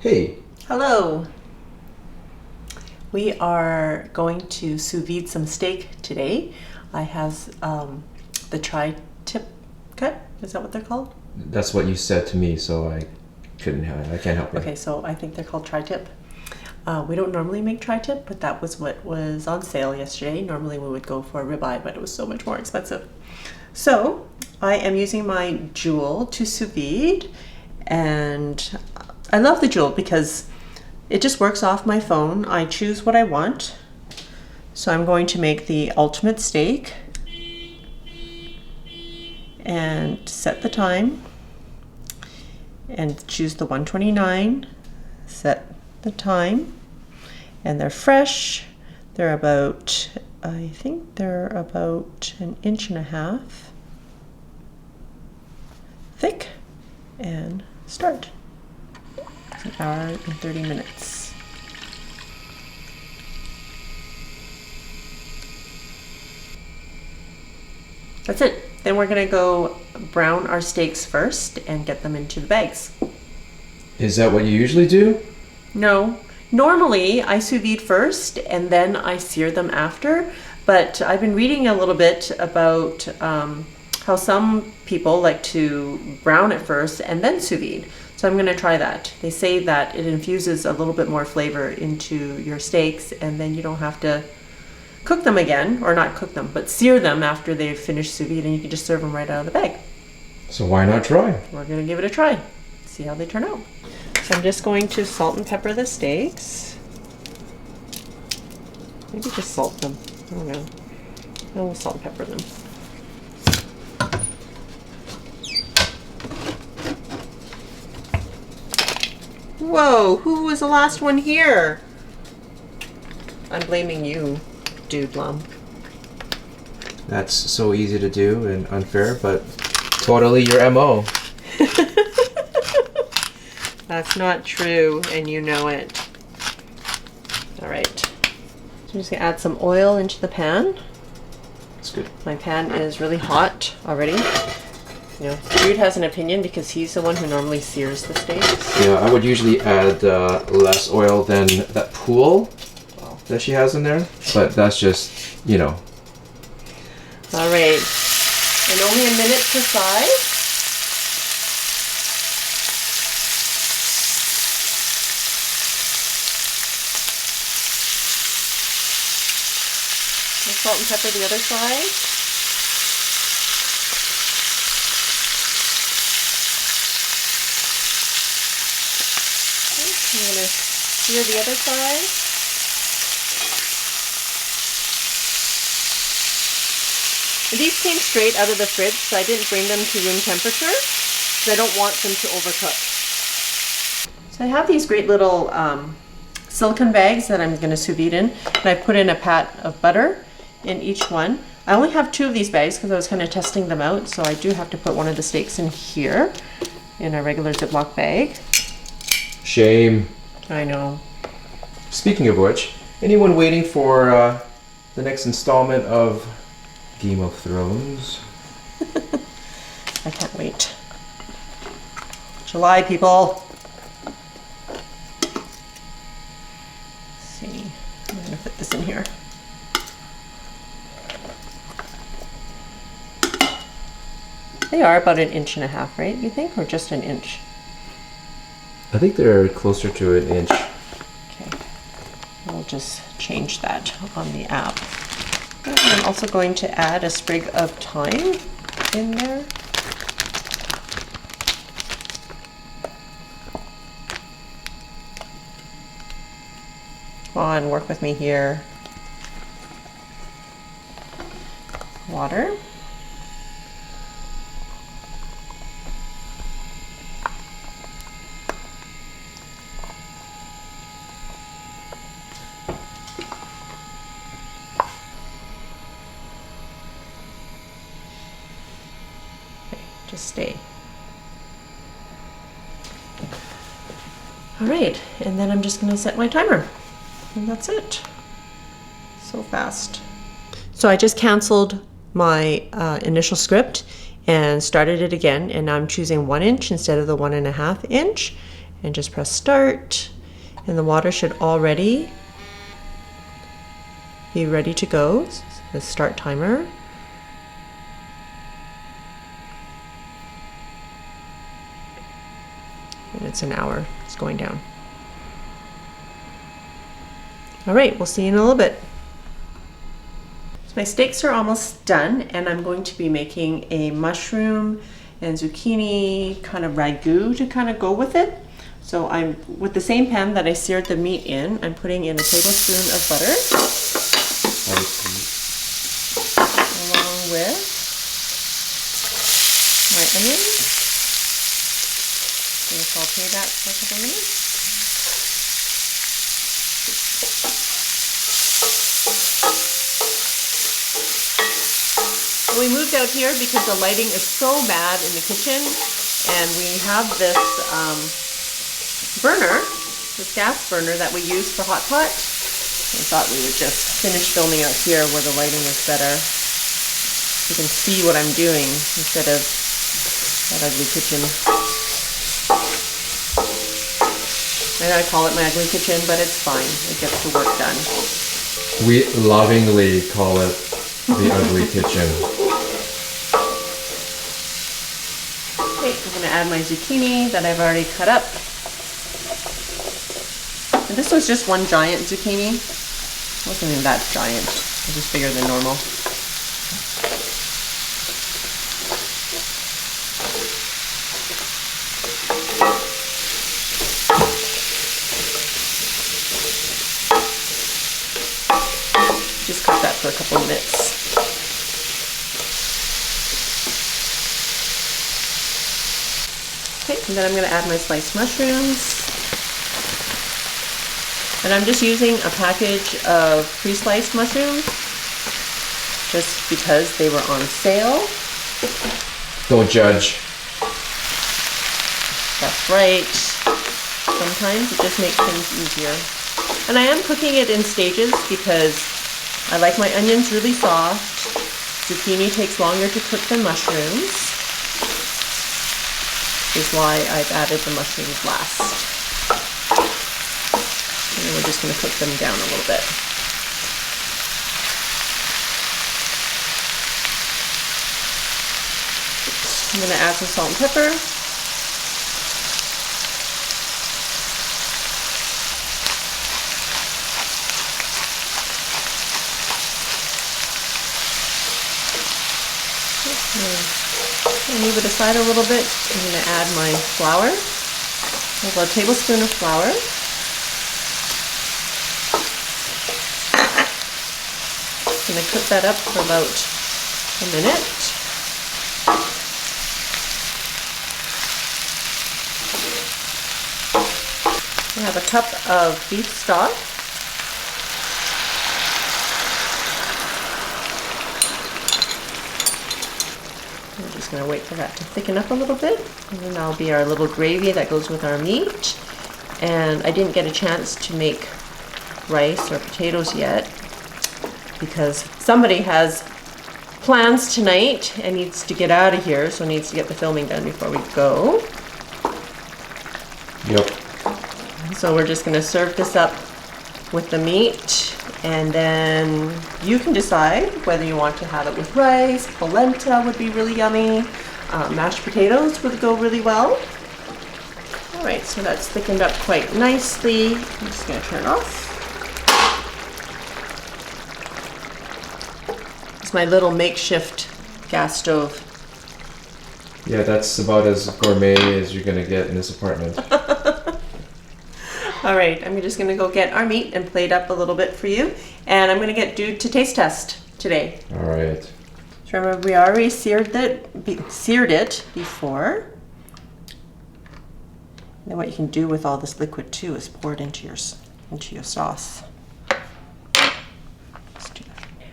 Hey, Hello. We are going to sous vide some steak today. I have the tri-tip cut. Is that what they're called? that's what you said to me, so I can't help you. Okay, so I think they're called tri-tip. We don't normally make tri-tip, but that was what was on sale yesterday. Normally we would go for a ribeye, but it was so much more expensive. So I am using my Joule to sous vide, and I love the Joule because it just works off my phone. I choose what I want. So I'm going to make the ultimate steak and set the time and choose the 129, set the time, and they're fresh. They're about, I think they're about 1.5 inches thick, and start. It's 1 hour and 30 minutes. That's it. Then we're gonna go brown our steaks first and get them into the bags. Is that what you usually do? No, normally I sous vide first and then I sear them after, but I've been reading a little bit about how some people like to brown it first and then sous vide. So I'm gonna try that. They say that it infuses a little bit more flavor into your steaks, and then you don't have to cook them again, or not cook them, but sear them after they've finished sous vide, and you can just serve them right out of the bag. So why not try? We're gonna give it a try, see how they turn out. So I'm just going to salt and pepper the steaks. Maybe just salt them, I don't know. We'll salt and pepper them. Whoa, who was the last one here? I'm blaming you, dude lump. That's so easy to do and unfair, but totally your MO. That's not true, and you know it. All right. So I'm just gonna add some oil into the pan. That's good. My pan is really hot already. You know, Jude has an opinion because he's the one who normally sears the steaks. Yeah, I would usually add less oil than that pool that she has in there, but that's just, you know. All right. And only a minute per side. Salt and pepper the other side. Okay, I'm going to sear the other side. And these came straight out of the fridge, so I didn't bring them to room temperature because I don't want them to overcook. So I have these great little silicone bags that I'm going to sous vide in, and I put in a pat of butter in each one. I only have 2 of these bags because I was kind of testing them out, so I do have to put one of the steaks in here in a regular Ziploc bag. Shame. I know. Speaking of which, anyone waiting for the next installment of Game of Thrones? I can't wait. July, people. Let's see. I'm going to put this in here. They are about 1.5 inches, right? You think, or just 1 inch? I think they're closer to 1 inch. Okay. We'll just change that on the app. And I'm also going to add a sprig of thyme in there. Come on, work with me here. Water. Just stay. All right, and then I'm just gonna set my timer, and that's it. So fast. So I just canceled my initial script and started it again, and I'm choosing 1 inch instead of the 1.5 inch, and just press start, and the water should already be ready to go. The start timer. And it's an hour. It's going down. All right, we'll see you in a little bit. So my steaks are almost done, and I'm going to be making a mushroom and zucchini kind of ragout to kind of go with it. So I'm, with the same pan that I seared the meat in, I'm putting in a tablespoon of butter, along with my onions. I'm going to saute that for a couple minutes. We moved out here because the lighting is so bad in the kitchen, and we have this burner, this gas burner that we use for hot pot. I thought we would just finish filming out here where the lighting is better. You can see what I'm doing instead of that ugly kitchen. And I call it my ugly kitchen, but it's fine. It gets the work done. We lovingly call it the ugly kitchen. Okay, I'm going to add my zucchini that I've already cut up. And this was just one giant zucchini. It wasn't even that giant. It was just bigger than normal. Just cook that for a couple minutes. Okay, and then I'm going to add my sliced mushrooms. And I'm just using a package of pre-sliced mushrooms just because they were on sale. Don't judge. That's right. Sometimes it just makes things easier. And I am cooking it in stages because I like my onions really soft. Zucchini takes longer to cook than mushrooms. Which is why I've added the mushrooms last. And then we're just going to cook them down a little bit. I'm going to add some salt and pepper. And move it aside a little bit. I'm going to add my flour. About a tablespoon of flour. I'm going to cook that up for about a minute. I have a cup of beef stock. We're just going to wait for that to thicken up a little bit, and then that'll be our little gravy that goes with our meat. And I didn't get a chance to make rice or potatoes yet because somebody has plans tonight and needs to get out of here, so needs to get the filming done before we go. Yep. So we're just going to serve this up with the meat, and then you can decide whether you want to have it with rice. Polenta would be really yummy. Mashed potatoes would go really well. All right, so that's thickened up quite nicely. I'm just going to turn it off. It's my little makeshift gas stove. Yeah, that's about as gourmet as you're gonna get in this apartment. All right, I'm just gonna go get our meat and plate up a little bit for you. And I'm gonna get Dude to taste test today. All right. So remember, we already seared it before. And then what you can do with all this liquid too is pour it into your sauce. Let's do that now.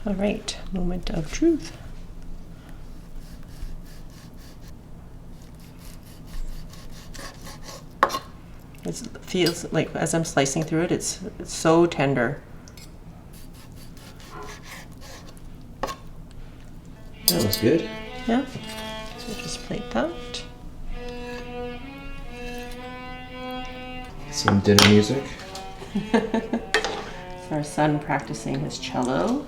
All right, moment of truth. It feels like, as I'm slicing through it, it's so tender. That was good. Yeah. So just plate that. Some dinner music. It's our son practicing his cello.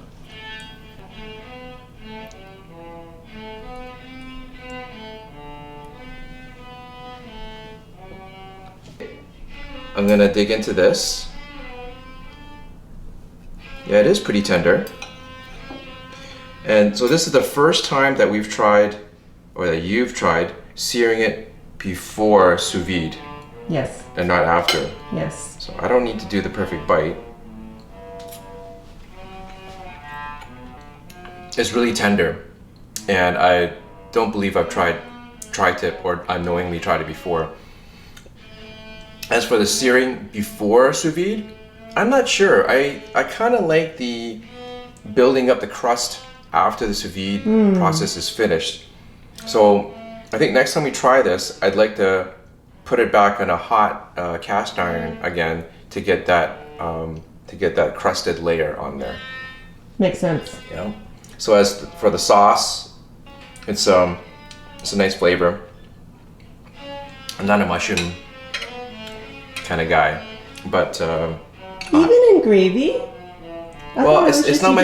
I'm gonna dig into this. Yeah, it is pretty tender. And so this is the first time that we've tried, or that you've tried, searing it before sous vide Yes. and not after. Yes. So I don't need to do the perfect bite. It's really tender, and I don't believe I've tried tri-tip or unknowingly tried it before. As for the searing before sous vide, I'm not sure. I kind of like the building up the crust after the sous vide process is finished. So I think next time we try this, I'd like to put it back on a hot cast iron again to get that crusted layer on there. Makes sense. You know. So as for the sauce, it's a nice flavor. I'm not a mushroom kind of guy, but Even in gravy? well, it's not my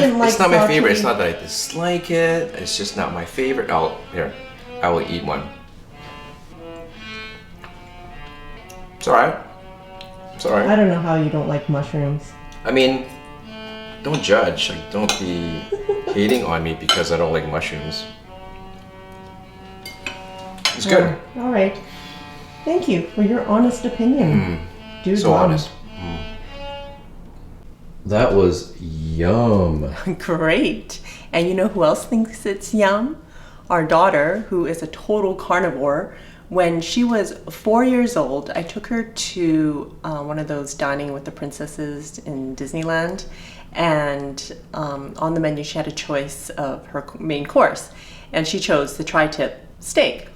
favorite. It's not that I dislike it. It's just not my favorite. I will eat one. It's alright. It's alright. I don't know how you don't like mushrooms. I mean, don't judge. Like, don't be hating on me because I don't like mushrooms. It's good. All right. Thank you for your honest opinion. Dude, So honest. That was yum. Great. And you know who else thinks it's yum? Our daughter, who is a total carnivore. When she was 4 years old, I took her to one of those dining with the princesses in Disneyland. And on the menu, she had a choice of her main course. And she chose the tri-tip steak.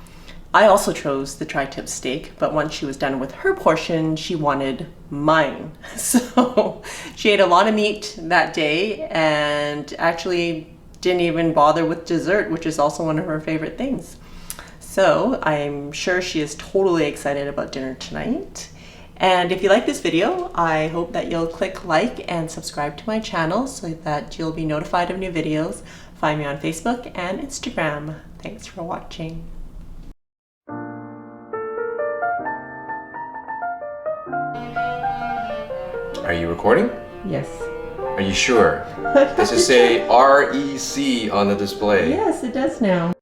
I also chose the tri-tip steak, but once she was done with her portion, she wanted mine. So she ate a lot of meat that day and actually didn't even bother with dessert, which is also one of her favorite things. So I'm sure she is totally excited about dinner tonight. And if you like this video, I hope that you'll click like and subscribe to my channel so that you'll be notified of new videos. Find me on Facebook and Instagram. Thanks for watching. Are you recording? Yes. Are you sure? Does it say REC on the display? Yes, it does now.